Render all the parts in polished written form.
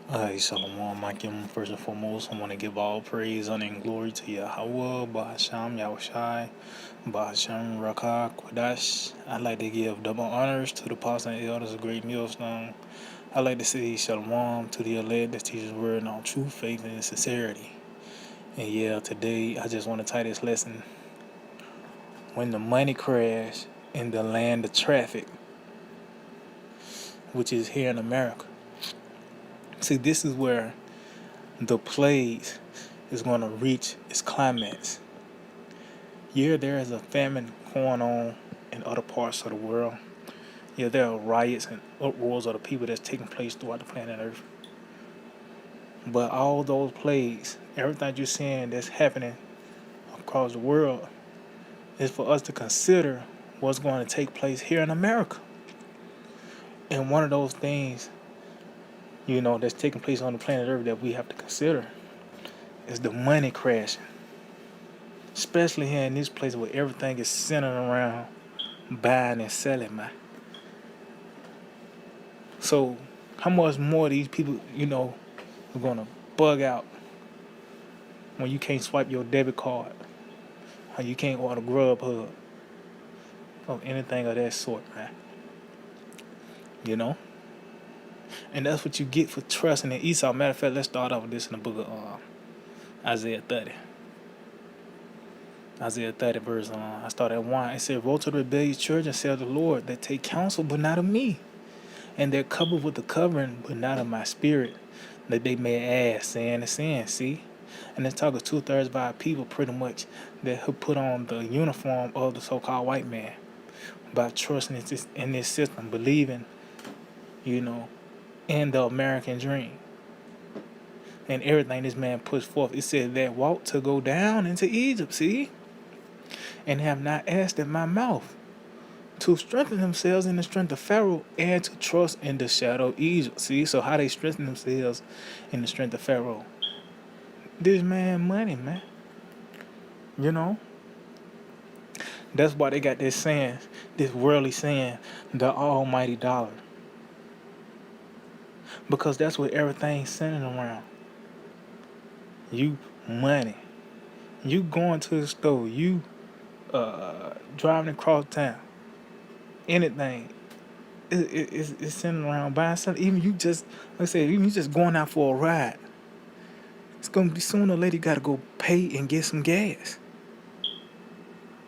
Shalom, Makim. First and foremost, I want to give all praise, honor, and glory to Yahweh, Bahasham, Yahushai, Bahasham, Rakah, Kwadash. I'd like to give double honors to the apostles and elders of Great Millstone. I'd like to say Shalom to the elect that teaches word in all true faith and sincerity. And yeah, today I just want to tie this lesson. When the money crash in the land of traffic, which is here in America. See, this is where the plagues is going to reach its climax. Yeah, there is a famine going on in other parts of the world. Yeah, there are riots and uproars of the people that's taking place throughout the planet Earth. But all those plagues, everything you're seeing that's happening across the world, is for us to consider what's going to take place here in America. And one of those things, that's taking place on the planet Earth that we have to consider is the money crashing. Especially here in this place where everything is centered around buying and selling, man. So, how much more these people, are gonna bug out when you can't swipe your debit card, or you can't order Grubhub, or anything of that sort, man. And that's what you get for trusting in Esau. Matter of fact, let's start off with this in the book of Isaiah 30. Isaiah 30 verse, I start at 1. It said, "Woe to the rebellious children, saith the Lord, that take counsel, but not of me, and they're covered with the covering, but not of my spirit, that they may ask, saying and saying." See? And it's talking 2/3 of our people pretty much that have put on the uniform of the so-called white man by trusting in this system, believing, in the American dream. And everything this man puts forth. It said that walk to go down into Egypt, see? And have not asked at my mouth, to strengthen themselves in the strength of Pharaoh and to trust in the shadow of Egypt. See, so how they strengthen themselves in the strength of Pharaoh? This man money, man. That's why they got this saying, this worldly saying, the almighty dollar. Because that's what everything's centered around. You money. You going to the store. You driving across town. Anything. It's centered around buying something. Even you just, even you just going out for a ride. It's going to be sooner or later you got to go pay and get some gas.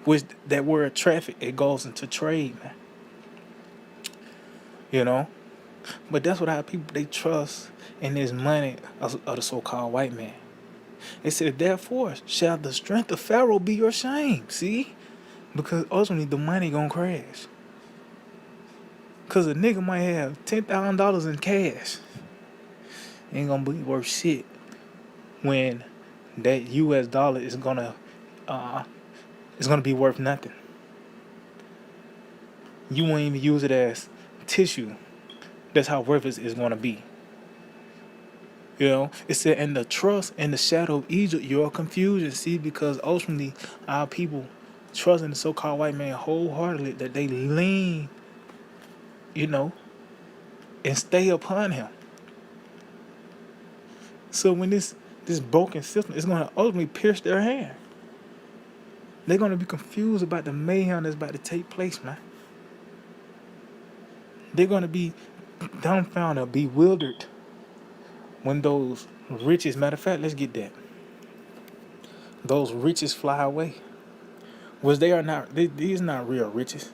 Which, that word traffic, it goes into trade, man. But that's what our people, they trust in this money of the so-called white man. It said, therefore, shall the strength of Pharaoh be your shame, see? Because ultimately, the money gonna crash. Because a nigga might have $10,000 in cash. Ain't gonna be worth shit when that US dollar is gonna be worth nothing. You won't even use it as tissue. That's how worthless it's gonna be. It said, in the trust and the shadow of Egypt, your confusion. See, because ultimately our people trust in the so-called white man wholeheartedly, that they lean, and stay upon him. So when this broken system is going to ultimately pierce their hand, they're going to be confused about the mayhem that's about to take place, man. They're going to be dumbfounded, bewildered when those riches, matter of fact, let's get that. Those riches fly away. These are not real riches.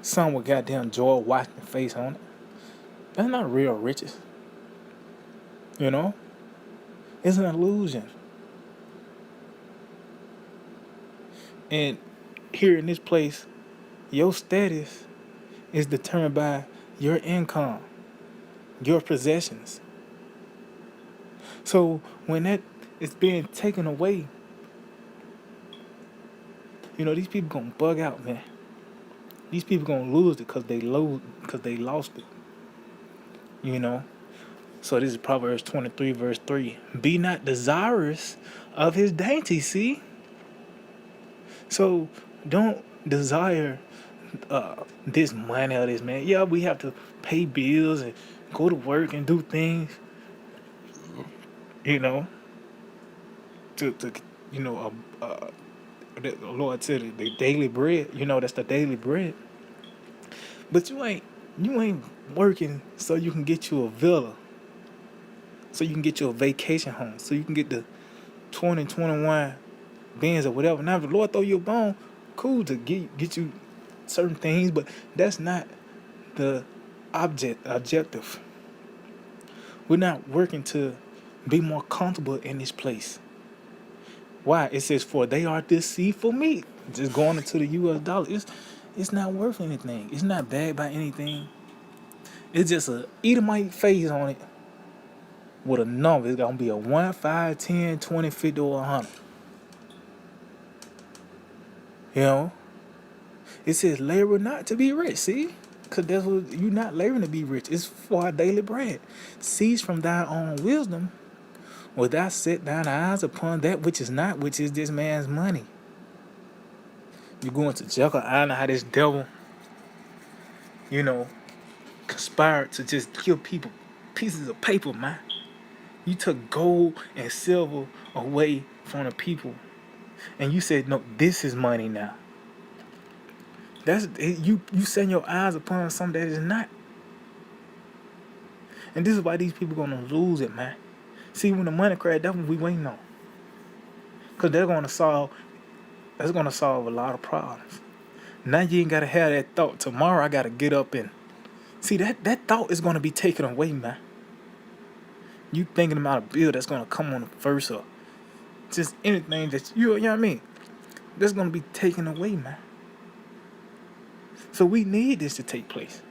Some with goddamn Joy Washington face on it. That's not real riches. It's an illusion. And here in this place, your status is determined by your income, your possessions. So when that is being taken away, these people gonna bug out, man. These people gonna lose it because they lost it. So this is Proverbs 23, verse 3. Be not desirous of his dainty, see? So don't desire this money or this, man. Yeah, we have to pay bills and go to work and do things. you know, to you know, the Lord said the daily bread. You know, that's the daily bread. But you ain't working so you can get you a villa, so you can get you a vacation home, so you can get the 2021 Benz or whatever. Now, if the Lord throw you a bone, cool to get you certain things, but that's not the objective. We're not working to be more comfortable in this place. Why? It says, for they are deceitful meat. Just going into the US dollar. It's not worth anything. It's not backed by anything. It's just a Edomite face on it with a number. It's gonna be a 1, 5, 10, 20, 50, or 100. You know? It says labor not to be rich. See? Because that's what you're not laboring to be rich. It's for our daily bread. Cease from thy own wisdom, or thou set thine eyes upon that which is not, which is this man's money. You go into Jekyll Island, how this devil, you know, conspired to just give people pieces of paper, man. You took gold and silver away from the people, and you said, no, this is money now. That's you setting your eyes upon something that is not. And this is why these people gonna lose it, man. See, when the money crash, that's what we waiting on. Cause that's gonna solve a lot of problems. Now you ain't gotta have that thought. Tomorrow I gotta get up and see that thought is gonna be taken away, man. You thinking about a bill that's gonna come on the first, or just anything that you know what I mean? That's gonna be taken away, man. So we need this to take place.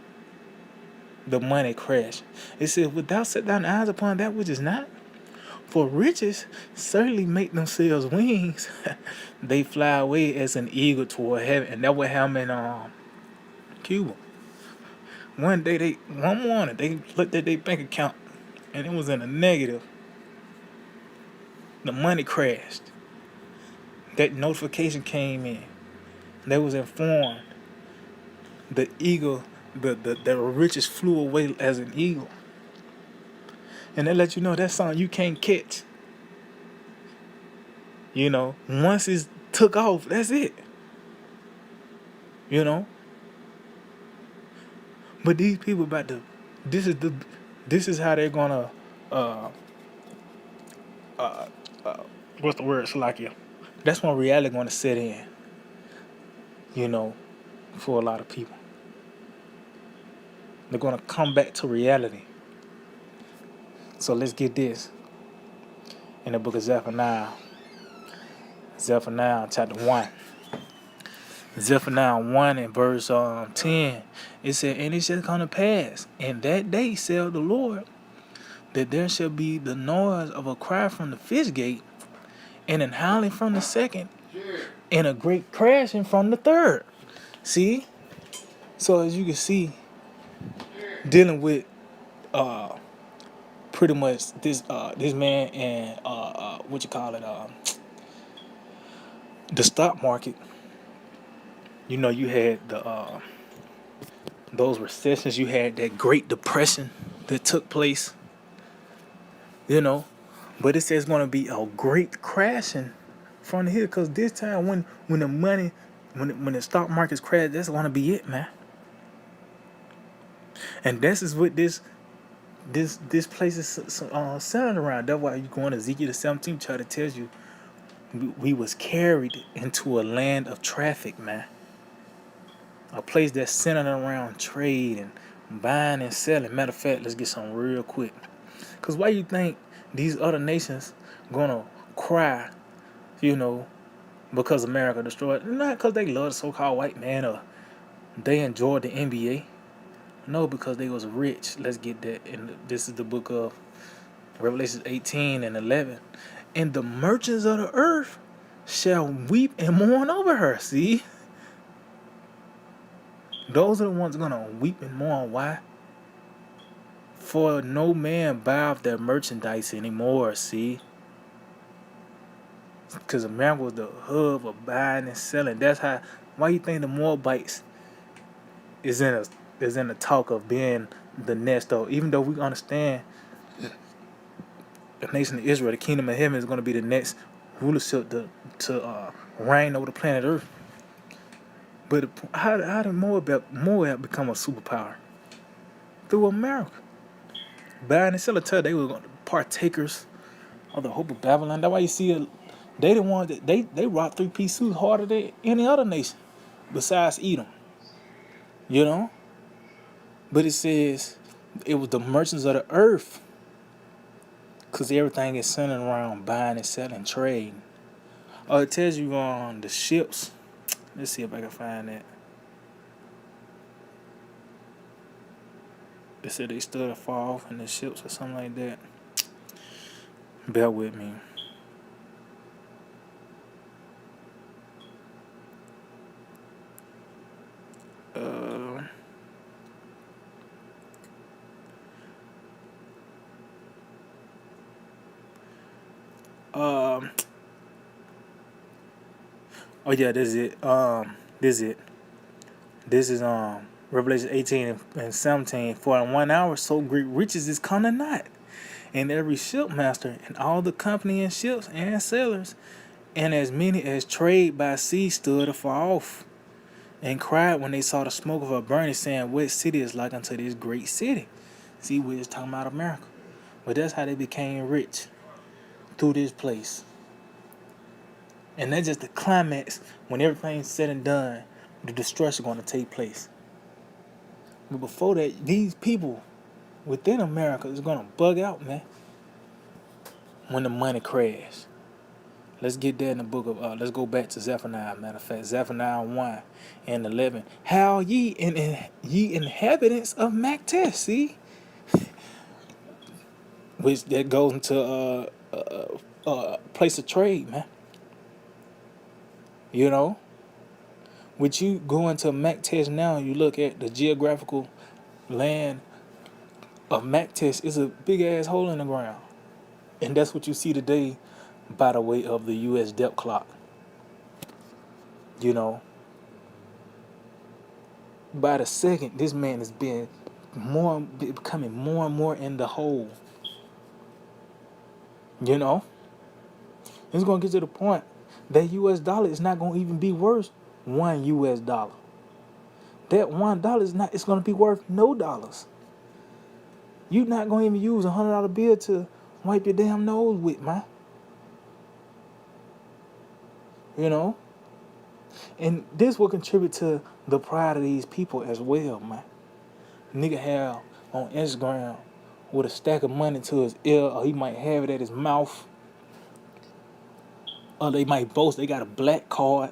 The money crash. It says, without set thine eyes upon that which is not, for riches certainly make themselves wings. They fly away as an eagle toward heaven. And that what happened in Cuba. One morning, they looked at their bank account and it was in a negative. The money crashed. That notification came in. They was informed. The eagle, the riches flew away as an eagle. And they let you know that's something you can't catch. You know, once it's took off, that's it. You know? But these people this is how they're gonna what's the word, Salakia? That's when reality gonna set in, you know, for a lot of people. They're gonna come back to reality. So let's get this. In the book of Zephaniah chapter 1. Zephaniah 1 and verse 10. It said, and it shall come to pass in that day, saith the Lord, that there shall be the noise of a cry from the fish gate, and an howling from the second, and a great crashing from the third. See? So as you can see, dealing with pretty much this man and the stock market. You know, you had those recessions, you had that Great Depression that took place. You know, but it says it's going to be a great crashing from the hill, because this time when the money, when the stock markets crash, that's going to be it, man. And this is what this place is centered around. That's why you go in Ezekiel the 17th chapter, tells you we was carried into a land of traffic, man. A place that's centered around trade and buying and selling. Matter of fact, let's get something real quick. Because why you think these other nations gonna cry, you know, because America destroyed? Not because they love the so-called white man or they enjoyed the NBA. No, because they was rich. Let's get that. And this is the book of Revelation 18 and 11. And the merchants of the earth shall weep and mourn over her. See? Those are the ones gonna weep and mourn. Why? For no man buyeth their merchandise anymore, see? Because America was the hub of buying and selling. That's why you think the Moabites is in the talk of being the nest, though? Even though we understand the nation of Israel, the kingdom of heaven, is going to be the next rulership to reign over the planet Earth. But how did Moab become a superpower? Through America. Buying and selling, they were partakers of the hope of Babylon. That's why you see they the ones that they rock 3-piece suits harder than any other nation besides Edom. You know? But it says it was the merchants of the earth, because everything is centered around buying and selling, trading. It tells you on the ships. Let's see if I can find that. They said they stood afar off in the ships or something like that. Bear with me. Oh yeah, this is it. This is Revelation 18 and 17. For in 1 hour so great riches is come not, and every shipmaster and all the company in ships and sailors, and as many as trade by sea stood afar off, and cried when they saw the smoke of her burning, saying, what city is like unto this great city? See, we're just talking about America. But that's how they became rich, through this place. And that's just the climax. When everything's said and done, the destruction going to take place. But before that, these people within America is going to bug out, man, when the money crash. Let's get that in the book of, let's go back to Zephaniah, matter of fact, Zephaniah 1 and 11. How ye inhabitants of Mactess, see? Which that goes into place of trade, man. You know? Which you go into Mactess now, you look at the geographical land of Mactess, is a big ass hole in the ground. And that's what you see today by the way of the U.S. depth clock. You know? By the second, this man is becoming more and more in the hole. You know? It's going to get to the point that U.S. dollar is not going to even be worth $1 U.S. That $1 is not, it's going to be worth no dollars. You're not going to even use a $100 bill to wipe your damn nose with, man. You know? And this will contribute to the pride of these people as well, man. Nigga have on Instagram with a stack of money to his ear, or he might have it at his mouth. Or they might boast they got a black card.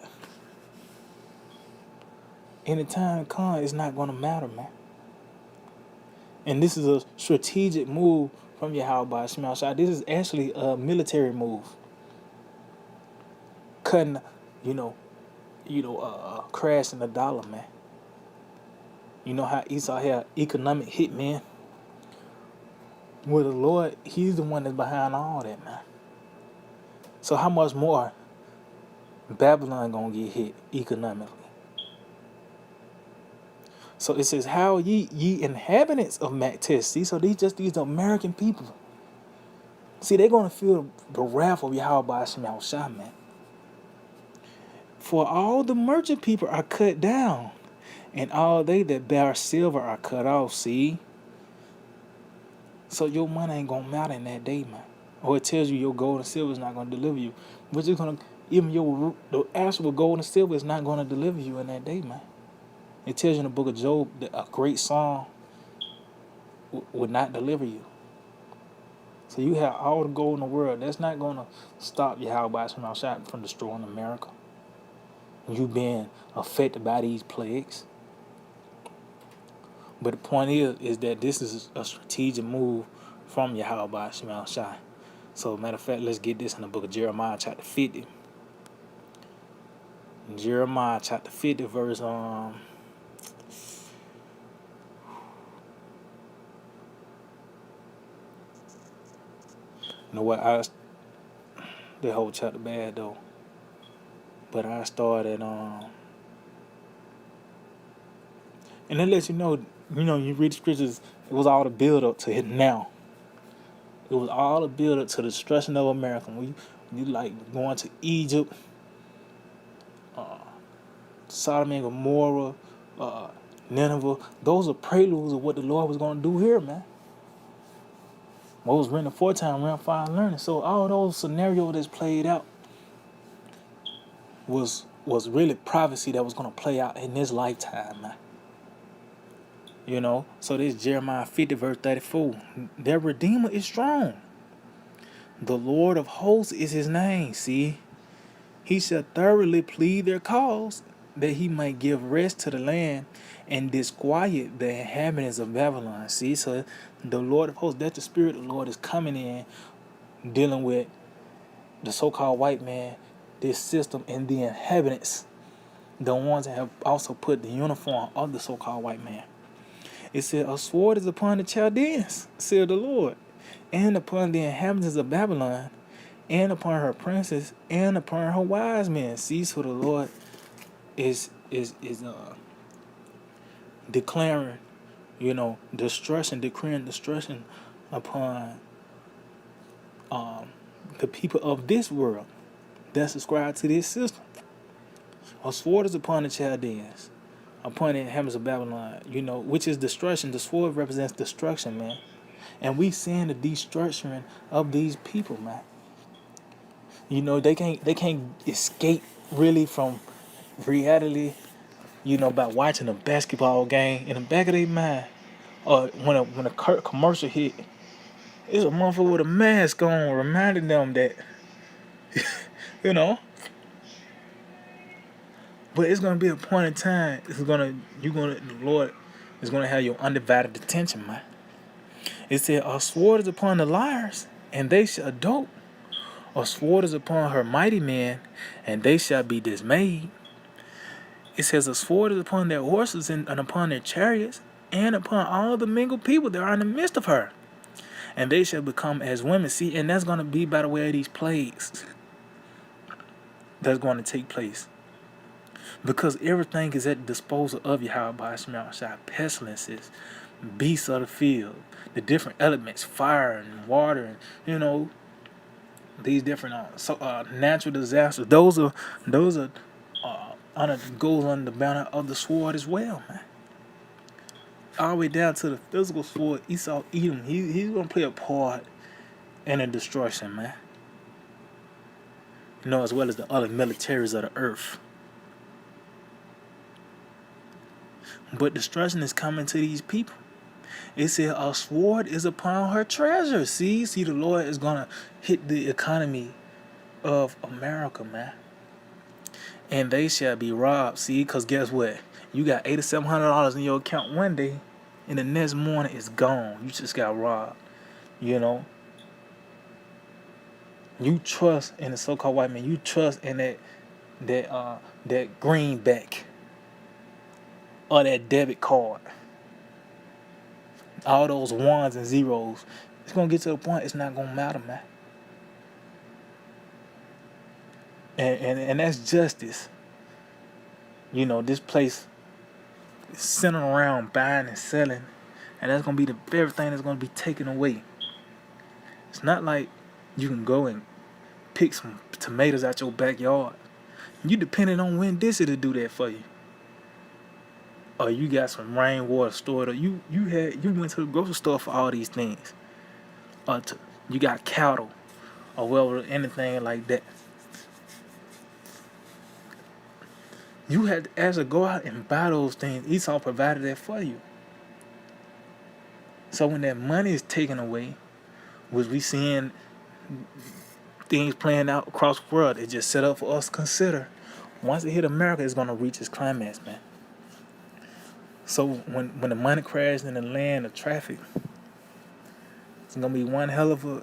Anytime it comes, it's not going to matter, man. And this is a strategic move from Yahweh Shema Shai. This is actually a military move. Cutting, crashing the dollar, man. You know how Esau had economic hitman? Well, the Lord, he's the one that's behind all that, man. So how much more Babylon gonna get hit economically? So it says, how ye inhabitants of Mactess. See, so these American people. See, they're gonna feel the wrath of Yahweh Shema Shai, man. For all the merchant people are cut down, and all they that bear silver are cut off, see? So your money ain't gonna matter in that day, man. Or it tells you your gold and silver is not gonna deliver you. But it's gonna, even the actual gold and silver is not gonna deliver you in that day, man. It tells you in the book of Job that a great song would not deliver you. So you have all the gold in the world. That's not gonna stop Yahweh Shema Shai from destroying America. You being affected by these plagues. But the point is that this is a strategic move from Yahweh Shema Shai. So matter of fact, let's get this in the book of Jeremiah chapter 50. Jeremiah chapter 50 verse You know what? The whole chapter bad though. But I started and it lets you know, you read the scriptures, it was all the build up to it now. It was all a build up to the destruction of America. When you like going to Egypt, Sodom and Gomorrah, uh, Nineveh, those are preludes of what the Lord was going to do here, man. What was written aforetime, round 5 learning. So all those scenarios that's played out was really prophecy that was going to play out in this lifetime, man. You know, so this Jeremiah 50 verse 34. Their Redeemer is strong. The Lord of hosts is his name. See, he shall thoroughly plead their cause, that he might give rest to the land and disquiet the inhabitants of Babylon. See, so the Lord of hosts, that the Spirit of the Lord is coming in, dealing with the so-called white man, this system, and the inhabitants, the ones that have also put the uniform of the so-called white man. It said, a sword is upon the Chaldeans, said the Lord, and upon the inhabitants of Babylon, and upon her princes, and upon her wise men. See, so the Lord is declaring, destruction, declaring destruction upon the people of this world that subscribe to this system. A sword is upon the Chaldeans, upon the inhabitants of Babylon, which is destruction. The sword represents destruction, man. And we seeing the destruction of these people, man. They can't escape really from reality, by watching a basketball game in the back of their mind. Or when a commercial hit, it's a motherfucker with a mask on reminding them that, you know. But it's gonna be a point in time. The Lord is gonna have your undivided attention, man. It said, a sword is upon the liars, and they shall dote. A sword is upon her mighty men, and they shall be dismayed. It says, a sword is upon their horses and upon their chariots, and upon all the mingled people that are in the midst of her. And they shall become as women. See, and that's going to be by the way of these plagues that's going to take place. Because everything is at the disposal of Yahweh Shai. Pestilences, beasts of the field, the different elements, fire and water, and, these different natural disasters. Those are goes under the banner of the sword as well, man. All the way down to the physical sword, Esau, Edom. He's gonna play a part in the destruction, man. As well as the other militaries of the earth. But destruction is coming to these people. It said a sword is upon her treasure. See, the Lord is gonna hit the economy of America, man. And they shall be robbed. See, because guess what? You got $8,700 in your account one day, and the next morning it's gone. You just got robbed. You trust in the so-called white man. You trust in that greenback or that debit card. All those ones and zeros. It's gonna get to the point it's not gonna matter, man. And that's justice. This place is centered around buying and selling, and that's gonna be the very thing that's gonna be taken away. It's not like you can go and pick some tomatoes out your backyard. You depending on Winn Dixie to do that for you. Or you got some rainwater stored, or you went to the grocery store for all these things. Or you got cattle, or well, anything like that. You had to actually go out and buy those things. Esau provided that for you. So when that money is taken away, which we seeing things playing out across the world, it's just set up for us to consider. Once it hit America, it's going to reach its climax, man. So when the money crashed in the land of traffic, it's going to be one hell of a,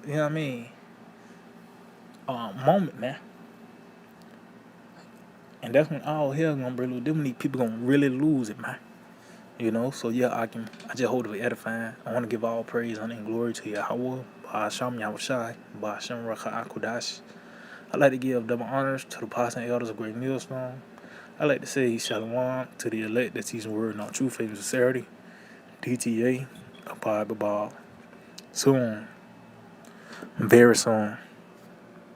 moment, man. And that's when all hell gonna break loose. Them people gonna really lose it, man. So yeah, I just hold it edifying. I want to give all praise, honor, and glory to Yahweh, Ba'asham Yahushai, Ba'asham Raka Akudash. I like to give double honors to the apostles and elders of Great Millstone. I like to say Shalom to the elect that teach the word in truth, faith, and sincerity. DTA, Abide Babal. Soon. very soon.